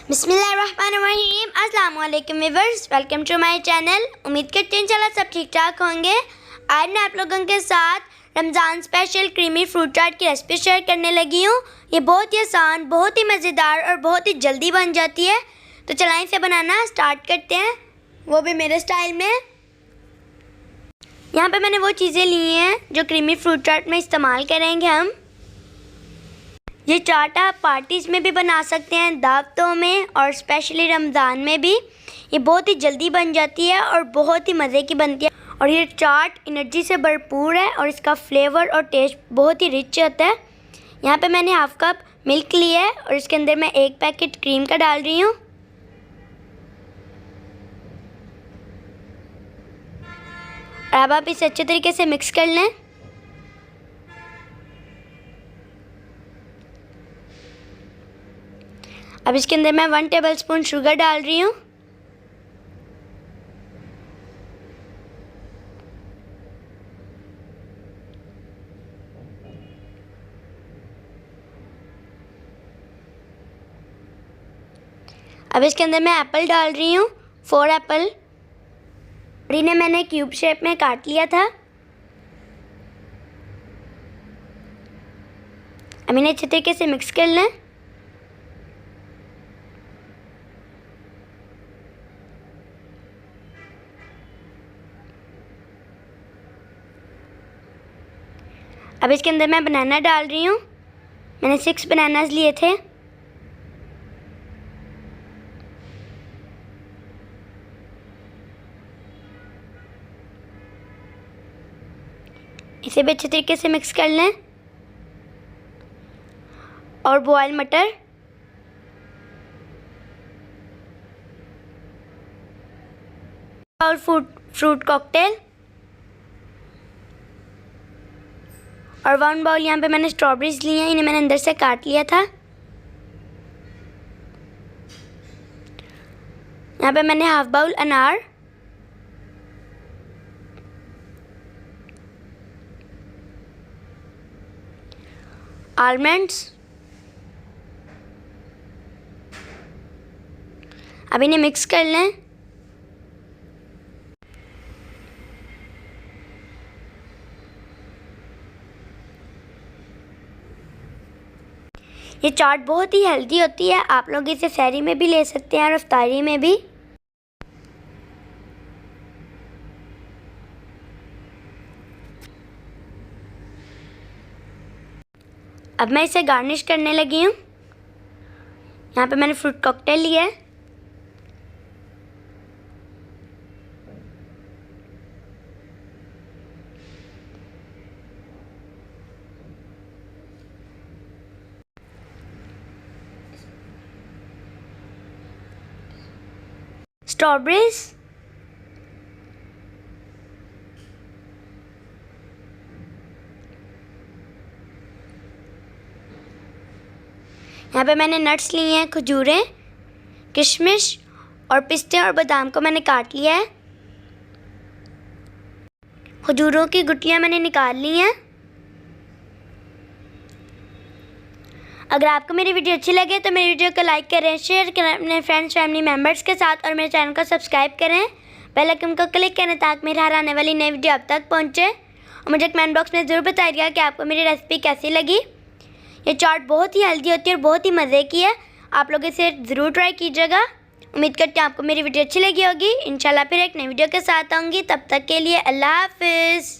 बिस्मिल्लाहिर्रहमानिर्रहीम। अस्सलाम वालेकुम viewers, welcome to my channel. उम्मीद करते हैं इंशाल्लाह सब ठीक ठाक होंगे। आज मैं आप लोगों के साथ रमज़ान स्पेशल क्रीमी फ्रूट चाट की रेसिपी शेयर करने लगी हूँ। ये बहुत ही आसान, बहुत ही मज़ेदार और बहुत ही जल्दी बन जाती है। तो चलाएं इसे बनाना स्टार्ट करते हैं, वो भी मेरे स्टाइल में। यहाँ पे मैंने वो चीज़ें ली हैं जो क्रीमी फ्रूट चाट में इस्तेमाल करेंगे हम। ये चाट आप पार्टीज़ में भी बना सकते हैं, दावतों में, और स्पेशली रमज़ान में भी। ये बहुत ही जल्दी बन जाती है और बहुत ही मज़े की बनती है। और ये चाट एनर्जी से भरपूर है और इसका फ्लेवर और टेस्ट बहुत ही रिच होता है। यहाँ पे मैंने हाफ कप मिल्क लिया है और इसके अंदर मैं 1 पैकेट क्रीम का डाल रही हूँ। अब आप इसे अच्छे तरीके से मिक्स कर लें। अब इसके अंदर मैं 1 टेबलस्पून शुगर डाल रही हूँ। अब इसके अंदर मैं एप्पल डाल रही हूँ, 4 एप्पल, और इन्हें मैंने क्यूब शेप में काट लिया था। अब इन्हें अच्छे तरीके से मिक्स कर लें। अब इसके अंदर मैं बनाना डाल रही हूँ। मैंने 6 बनानास लिए थे। इसे भी अच्छे तरीके से मिक्स कर लें। और बॉयल मटर, और फ्रूट कॉकटेल, और 1 बाउल यहाँ पे मैंने स्ट्रॉबेरीज ली हैं। इन्हें मैंने अंदर से काट लिया था। यहाँ पे मैंने हाफ बाउल अनार, आलमंड्स। अब इन्हें मिक्स कर लें। ये चाट बहुत ही हेल्दी होती है। आप लोग इसे सहरी में भी ले सकते हैं और इफ्तारी में भी। अब मैं इसे गार्निश करने लगी हूँ। यहाँ पे मैंने फ्रूट कॉकटेल लिया है। स्ट्रॉबेरीज, यहाँ पे मैंने नट्स लिए हैं, खजूरें, किशमिश और पिस्ते और बादाम को मैंने काट लिया है। खजूरों की गुठलियाँ मैंने निकाल ली हैं। अगर आपको मेरी वीडियो अच्छी लगे तो मेरी वीडियो को लाइक करें, शेयर करें अपने फ्रेंड्स फैमिली मेम्बर्स के साथ, और मेरे चैनल को सब्सक्राइब करें, बेल आइकन को क्लिक करें ताकि मेरे हर आने वाली नई वीडियो आप तक पहुंचे। और मुझे कमेंट बॉक्स में ज़रूर बताइएगा कि आपको मेरी रेसिपी कैसी लगी। ये चाट बहुत ही हेल्दी होती है और बहुत ही मज़े की है। आप लोग इसे ज़रूर ट्राई कीजिएगा। उम्मीद करती हूँ आपको मेरी वीडियो अच्छी लगी होगी। इंशाल्लाह फिर एक नई वीडियो के साथ आऊँगी। तब तक के लिए अल्लाह हाफिज़।